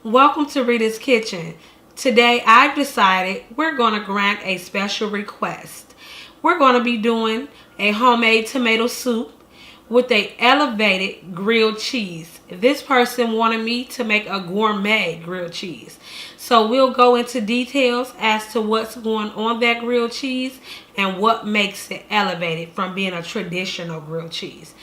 Welcome to Rita's Kitchen. Today I've decided we're going to grant a special request. We're going to be doing a homemade tomato soup with a elevated grilled cheese. This person wanted me to make a gourmet grilled cheese. So we'll go into details as to what's going on that grilled cheese and what makes it elevated from being a traditional grilled cheese.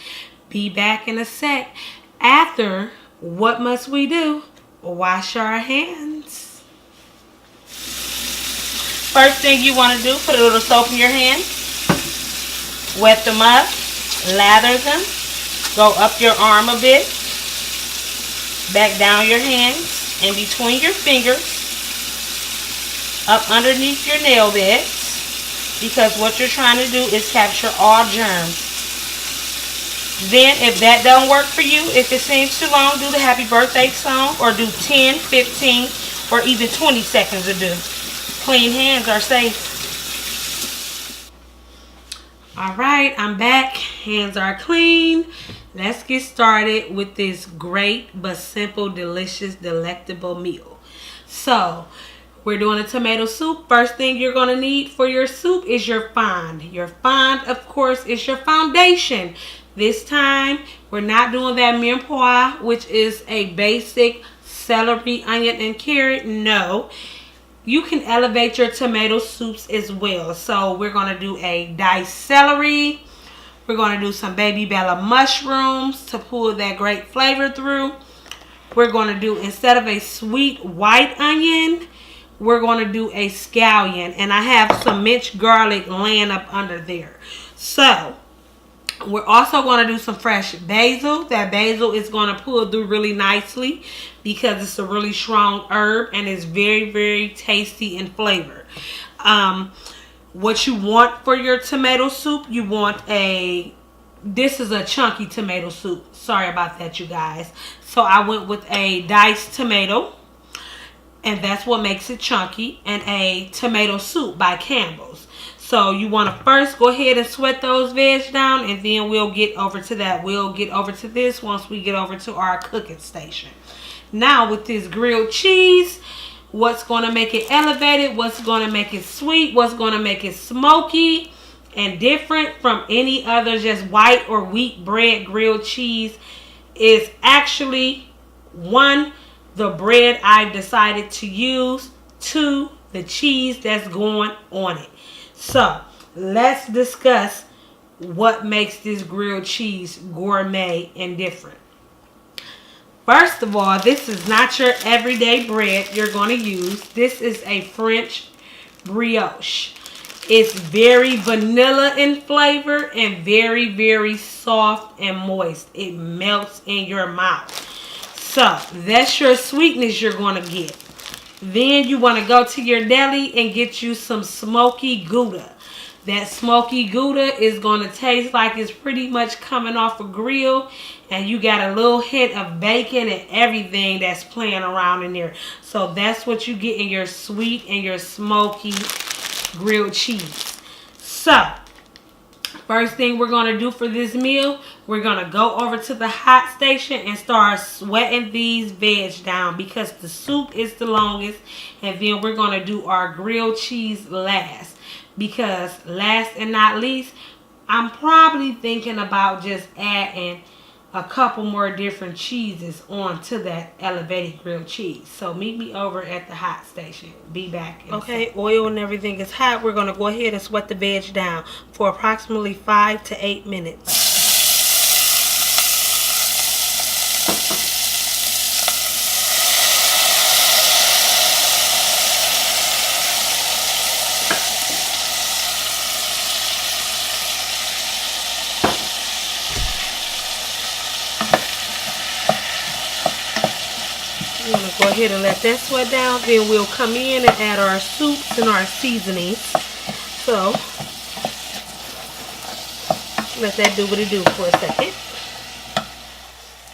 Be back in a sec. After, what must we do? Wash our hands. First thing you want to do, put a little soap in your hands. Wet them up. Lather them. Go up your arm a bit. Back down your hands. In between your fingers. Up underneath your nail beds. Because what you're trying to do is capture all germs. Then, if that don't work for you, if it seems too long, do the happy birthday song or do 10, 15, or even 20 seconds to do. Clean hands are safe. Alright, I'm back. Hands are clean. Let's get started with this great but simple, delicious, delectable meal. So, we're doing a tomato soup. First thing you're going to need for your soup is your fond. Your fond, of course, is your foundation. This time, we're not doing that mirepoix, which is a basic celery, onion, and carrot. No. You can elevate your tomato soups as well. So, we're going to do a diced celery. We're going to do some baby bella mushrooms to pull that great flavor through. We're going to do, instead of a sweet white onion, we're going to do a scallion. And I have some minced garlic laying up under there. So, we're also going to do some fresh basil. That basil is going to pull through really nicely because it's a really strong herb and it's very, very tasty in flavor. What you want for your tomato soup, you want this is a chunky tomato soup. Sorry about that, you guys. So I went with a diced tomato, and that's what makes it chunky, and a tomato soup by Campbell's. So you want to first go ahead and sweat those veg down, and then we'll get over to that. We'll get over to this once we get over to our cooking station. Now with this grilled cheese, what's going to make it elevated, what's going to make it sweet, what's going to make it smoky and different from any other just white or wheat bread grilled cheese is actually, 1, the bread I've decided to use, 2, the cheese that's going on it. So, let's discuss what makes this grilled cheese gourmet and different. First of all, this is not your everyday bread you're going to use. This is a French brioche. It's very vanilla in flavor and very, very soft and moist. It melts in your mouth. So, that's your sweetness you're going to get. Then you want to go to your deli and get you some smoky Gouda. That smoky Gouda is going to taste like it's pretty much coming off a grill. And you got a little hint of bacon and everything that's playing around in there. So that's what you get in your sweet and your smoky grilled cheese. So, first thing we're going to do for this meal, we're going to go over to the hot station and start sweating these veg down because the soup is the longest. And then we're going to do our grilled cheese last. Because last and not least, I'm probably thinking about just adding a couple more different cheeses onto that elevated grilled cheese. So meet me over at the hot station. Be back. Okay, oil and everything is hot. We're going to go ahead and sweat the veg down for approximately 5 to 8 minutes. We're going to go ahead and let that sweat down. Then we'll come in and add our soups and our seasonings. So, let that do what it do for a second.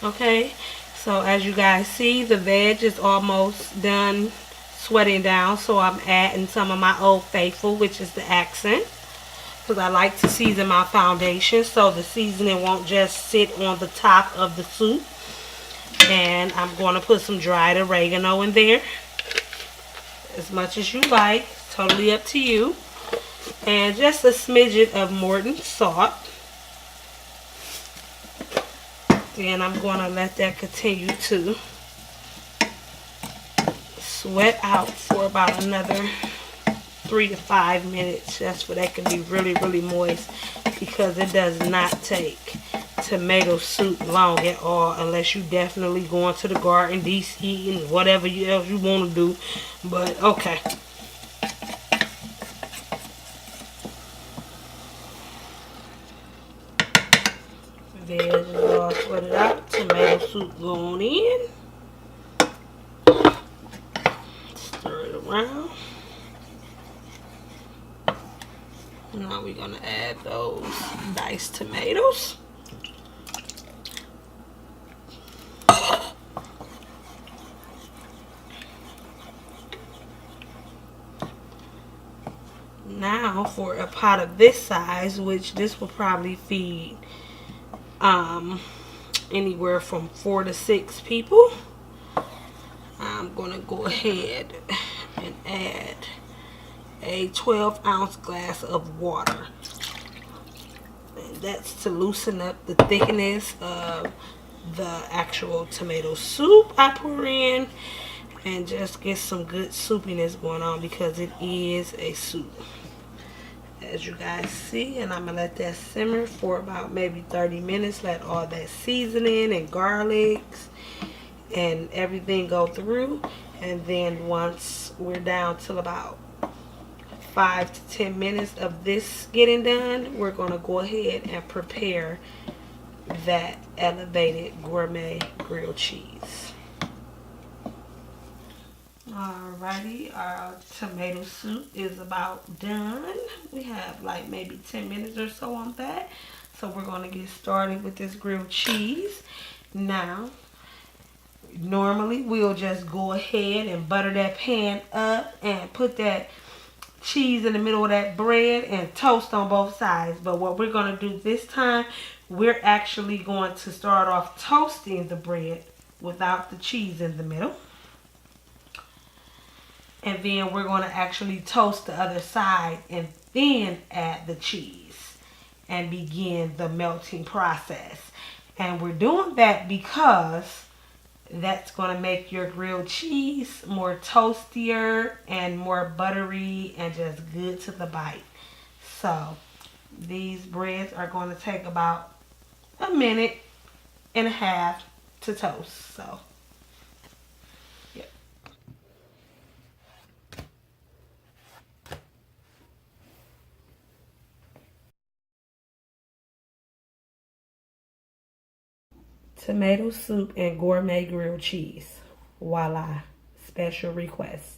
Okay, so as you guys see, the veg is almost done sweating down. So I'm adding some of my Old Faithful, which is the accent. Because I like to season my foundation so the seasoning won't just sit on the top of the soup. And I'm going to put some dried oregano in there. As much as you like. Totally up to you. And just a smidget of Morton salt. Then I'm going to let that continue to sweat out for about another 3 to 5 minutes. That's for that can be really, really moist, because it does not take tomato soup long at all, unless you definitely going to the garden, DC, and whatever else you want to do. But okay. Veg is all sweated out. Tomato soup going in. Stir it around. Now we're going to add those diced tomatoes. Now for a pot of this size, which this will probably feed anywhere from 4 to 6 people, I'm going to go ahead and add a 12-ounce glass of water. And that's to loosen up the thickness of the actual tomato soup I pour in, and just get some good soupiness going on, because it is a soup, as you guys see. And I'm going to let that simmer for about maybe 30 minutes. Let all that seasoning and garlics and everything go through. And then once we're down to about 5 to 10 minutes of this getting done, we're going to go ahead and prepare that elevated gourmet grilled cheese. Alrighty, our tomato soup is about done. We have like maybe 10 minutes or so on that. So we're going to get started with this grilled cheese. Now, normally we'll just go ahead and butter that pan up and put that cheese in the middle of that bread and toast on both sides. But what we're going to do this time, we're actually going to start off toasting the bread without the cheese in the middle. And then we're going to actually toast the other side and then add the cheese and begin the melting process. And we're doing that because that's going to make your grilled cheese more toastier and more buttery and just good to the bite. So these breads are going to take about a minute and a half to toast. So yep. Tomato soup and gourmet grilled cheese. Voila. Special request.